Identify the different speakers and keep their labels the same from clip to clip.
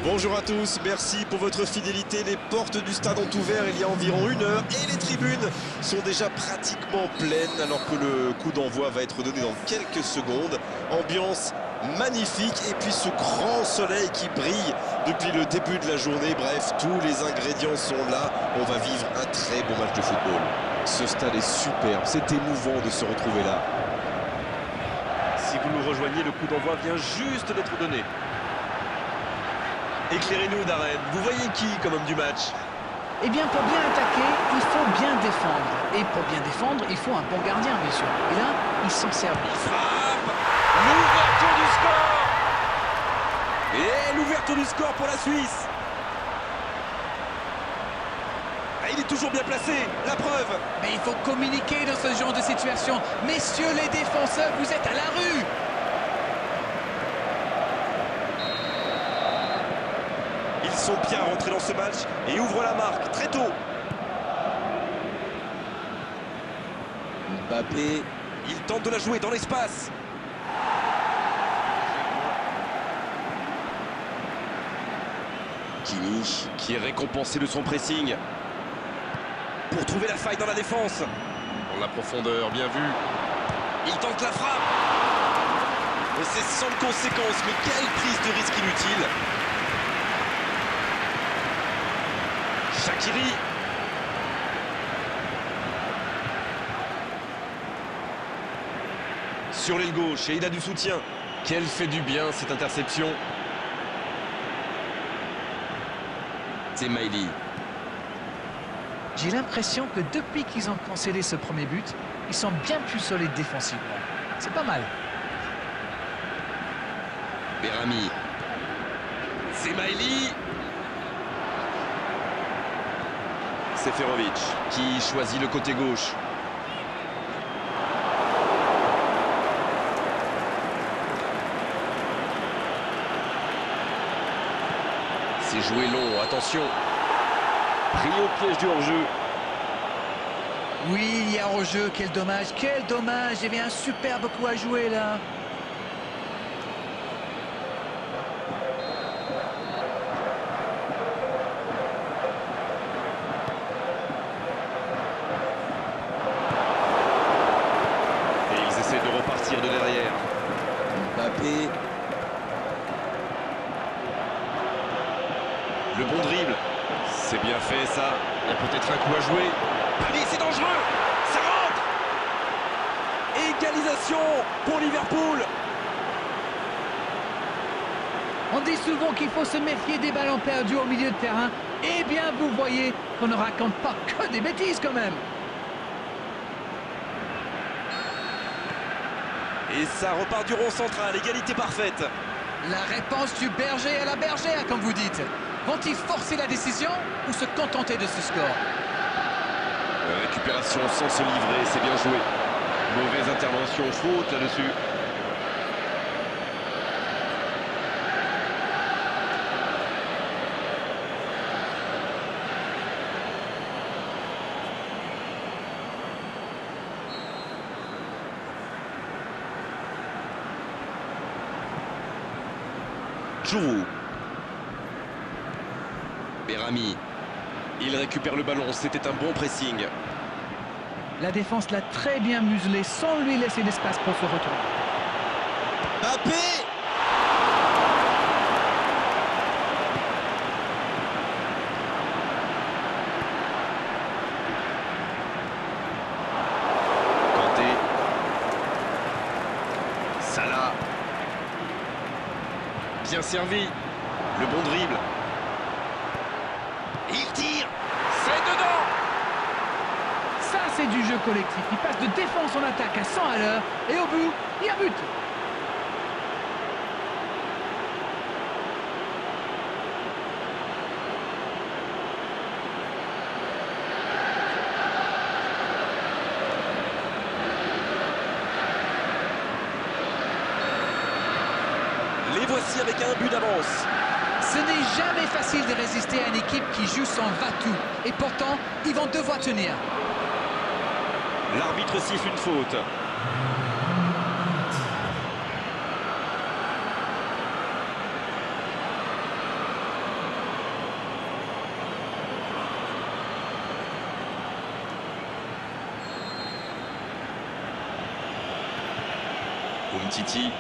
Speaker 1: Bonjour à tous, merci pour votre fidélité. Les portes du stade ont ouvert il y a environ 1 heure et les tribunes sont déjà pratiquement pleines alors que le coup d'envoi va être donné dans quelques secondes. Ambiance magnifique et puis ce grand soleil qui brille depuis le début de la journée. Bref, tous les ingrédients sont là. On va vivre un très beau match de football. Ce stade est superbe, c'est émouvant de se retrouver là. Si vous nous rejoignez, le coup d'envoi vient juste d'être donné. Éclairez-nous, Darren. Vous voyez qui comme homme du match?
Speaker 2: Eh bien, pour bien attaquer, il faut bien défendre. Et pour bien défendre, il faut un bon gardien, bien sûr. Et là, il s'en sert bien.
Speaker 1: Frappe! L'ouverture du score! Et l'ouverture du score pour la Suisse. Ah, il est toujours bien placé, la preuve.
Speaker 2: Mais il faut communiquer dans ce genre de situation. Messieurs les défenseurs, vous êtes à la rue!
Speaker 1: Ils sont bien rentrés dans ce match et ouvrent la marque très tôt. Mbappé, il tente de la jouer dans l'espace. Kimmich, qui est récompensé de son pressing. Pour trouver la faille dans la défense. Dans la profondeur, bien vu. Il tente la frappe. Et c'est sans conséquence, mais quelle prise de risque inutile. Shaqiri. Sur l'aile gauche et il a du soutien. Quelle fait du bien cette interception. C'est Maïli.
Speaker 2: J'ai l'impression que depuis qu'ils ont concédé ce premier but, ils sont bien plus solides défensivement. C'est pas mal.
Speaker 1: Berami. C'est Maïli. Seferovic qui choisit le côté gauche. C'est joué long, attention. Pris au piège du hors-jeu.
Speaker 2: Oui, il y a hors-jeu, quel dommage, quel dommage. Il y avait un superbe coup à jouer là.
Speaker 1: De repartir de derrière. Mbappé. Le bon dribble. C'est bien fait ça. Il y a peut-être un coup à jouer. Allez, c'est dangereux. Ça rentre. Égalisation pour Liverpool.
Speaker 2: On dit souvent qu'il faut se méfier des ballons perdus au milieu de terrain. Eh bien, vous voyez qu'on ne raconte pas que des bêtises quand même.
Speaker 1: Et ça repart du rond central, égalité parfaite.
Speaker 2: La réponse du berger à la bergère, comme vous dites. Vont-ils forcer la décision ou se contenter de ce score?
Speaker 1: Récupération sans se livrer, c'est bien joué. Mauvaise intervention, faute là-dessus. Giroud. Berami. Il récupère le ballon, c'était un bon pressing.
Speaker 2: La défense l'a très bien muselé sans lui laisser l'espace pour se retourner.
Speaker 1: Mbappé. Kanté. Salah. Bien servi. Le bon dribble. Il tire. C'est dedans.
Speaker 2: Ça, c'est du jeu collectif. Il passe de défense en attaque à 100 à l'heure. Et au bout, il y a but.
Speaker 1: Les voici avec un but d'avance.
Speaker 2: Ce n'est jamais facile de résister à une équipe qui joue sans va-tout. Et pourtant, ils vont devoir tenir.
Speaker 1: L'arbitre siffle une faute. Umtiti.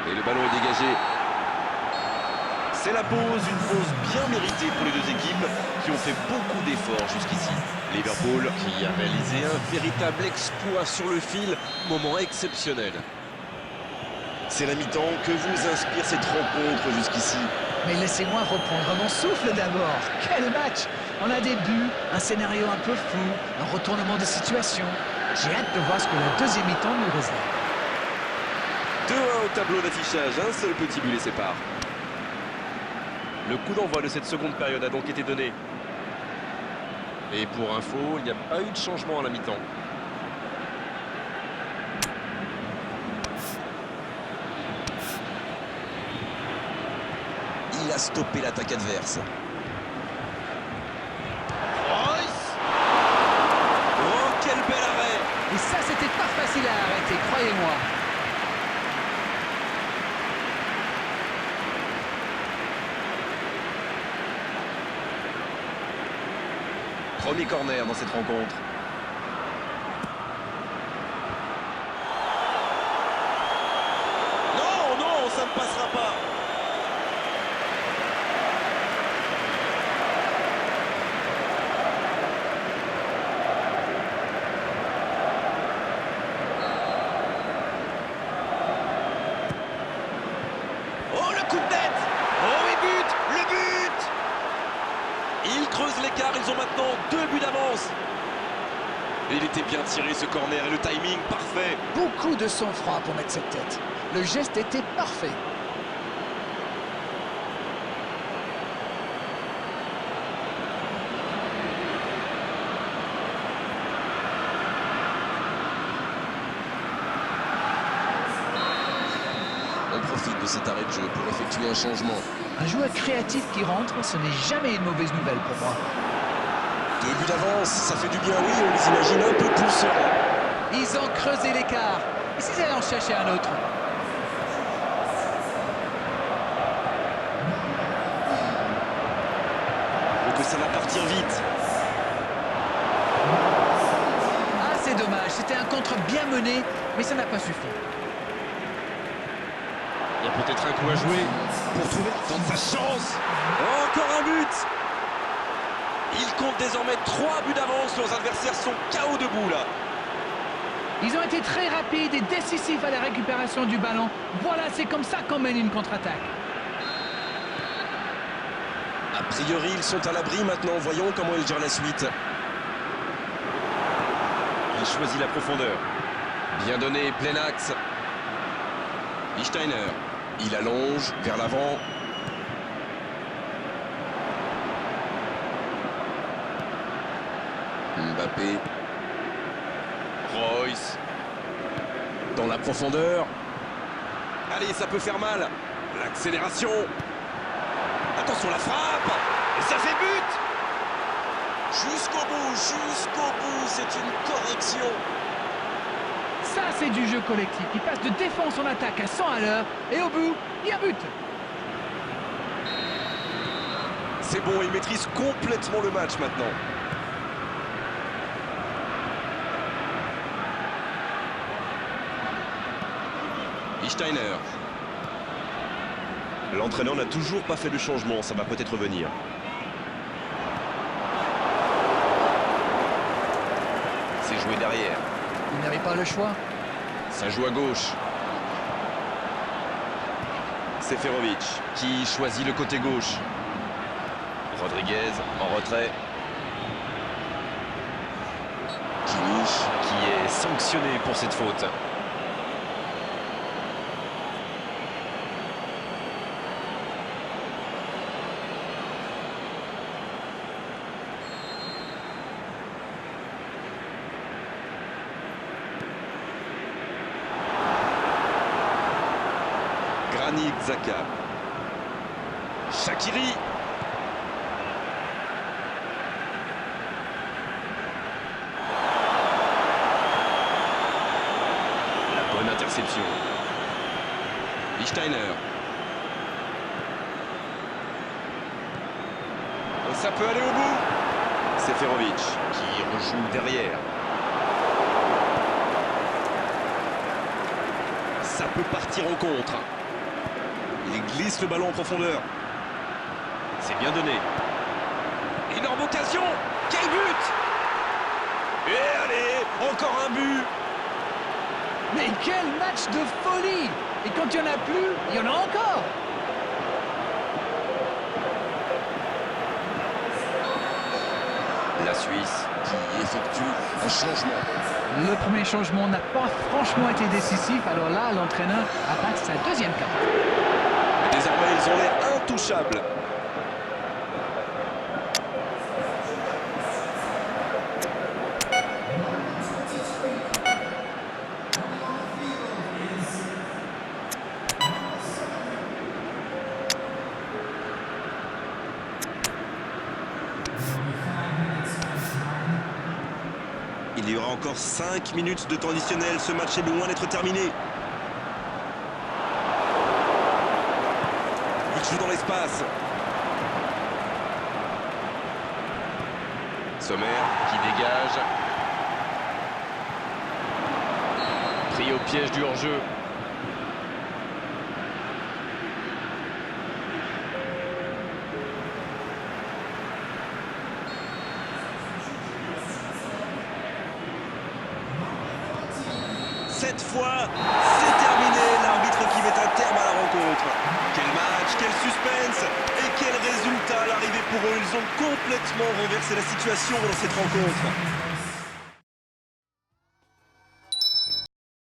Speaker 1: Et le ballon est dégagé. C'est la pause, une pause bien méritée pour les deux équipes qui ont fait beaucoup d'efforts jusqu'ici. Liverpool qui a réalisé un véritable exploit sur le fil, moment exceptionnel. C'est la mi-temps. Que vous inspire cette rencontre jusqu'ici?
Speaker 2: Mais laissez-moi reprendre mon souffle d'abord. Quel match! On a des buts, un scénario un peu fou, un retournement de situation. J'ai hâte de voir ce que la deuxième mi-temps nous réserve.
Speaker 1: 2-1 au tableau d'affichage, un seul petit but les sépare. Le coup d'envoi de cette seconde période a donc été donné. Et pour info, il n'y a pas eu de changement à la mi-temps. Il a stoppé l'attaque adverse. Oh, quel bel arrêt!
Speaker 2: Et ça, c'était pas facile à arrêter, croyez-moi.
Speaker 1: Premier corner dans cette rencontre. Non, non, ça ne passera pas. Oh, le coup de tête! Oh, et but! Le but! Ils creusent l'écart, ils ont maintenant 2 buts d'avance. Il était bien tiré ce corner et le timing parfait.
Speaker 2: Beaucoup de sang-froid pour mettre cette tête. Le geste était parfait.
Speaker 1: On profite de cet arrêt de jeu pour effectuer un changement.
Speaker 2: Un joueur créatif qui rentre, ce n'est jamais une mauvaise nouvelle pour moi.
Speaker 1: 2 buts d'avance, ça fait du bien, oui, on les imagine un peu plus sereins.
Speaker 2: Ils ont creusé l'écart. Et s'ils allaient en chercher un autre?
Speaker 1: Faut que ça va partir vite.
Speaker 2: Ah, c'est dommage. C'était un contre bien mené, mais ça n'a pas suffi.
Speaker 1: Il y a peut-être un coup à jouer pour trouver sa chance. Encore un but. Il compte désormais 3 buts d'avance. Leurs adversaires sont KO debout là.
Speaker 2: Ils ont été très rapides et décisifs à la récupération du ballon. Voilà, c'est comme ça qu'on mène une contre-attaque.
Speaker 1: A priori, ils sont à l'abri maintenant. Voyons comment ils gèrent la suite. Il choisit la profondeur. Bien donné, plein axe. Lichtsteiner. Il allonge vers l'avant. Mbappé. Royce. Dans la profondeur. Allez, ça peut faire mal. L'accélération. Attention, la frappe. Et ça fait but. Jusqu'au bout, c'est une correction.
Speaker 2: Ça, c'est du jeu collectif. Il passe de défense en attaque à 100 à l'heure. Et au bout, il y a but.
Speaker 1: C'est bon, il maîtrise complètement le match maintenant. Lichtsteiner. L'entraîneur n'a toujours pas fait de changement, ça va peut-être venir. C'est joué derrière.
Speaker 2: Il n'avait pas le choix.
Speaker 1: Ça joue à gauche. Seferovic qui choisit le côté gauche. Rodriguez en retrait. Kimmich qui est sanctionné pour cette faute. Granit Xhaka. Shaqiri. La bonne interception. Lichtsteiner. Ça peut aller au bout. Seferovic qui rejoue derrière. Ça peut partir en contre. Il glisse le ballon en profondeur. C'est bien donné. Énorme occasion. Quel but! Et allez, encore un but.
Speaker 2: Mais quel match de folie! Et quand il n'y en a plus, il y en a encore!
Speaker 1: La Suisse qui effectue un changement.
Speaker 2: Le premier changement n'a pas franchement été décisif, alors là, l'entraîneur attaque sa deuxième carte.
Speaker 1: Désormais, ils ont l'air intouchables. Il y aura encore 5 minutes de temps additionnel. Ce match est loin d'être terminé. Il joue dans l'espace. Sommer qui dégage. Pris au piège du hors-jeu. Cette fois, c'est terminé. L'arbitre qui met un terme à la rencontre. Quel match, quel suspense et quel résultat à l'arrivée pour eux. Ils ont complètement renversé la situation dans cette rencontre.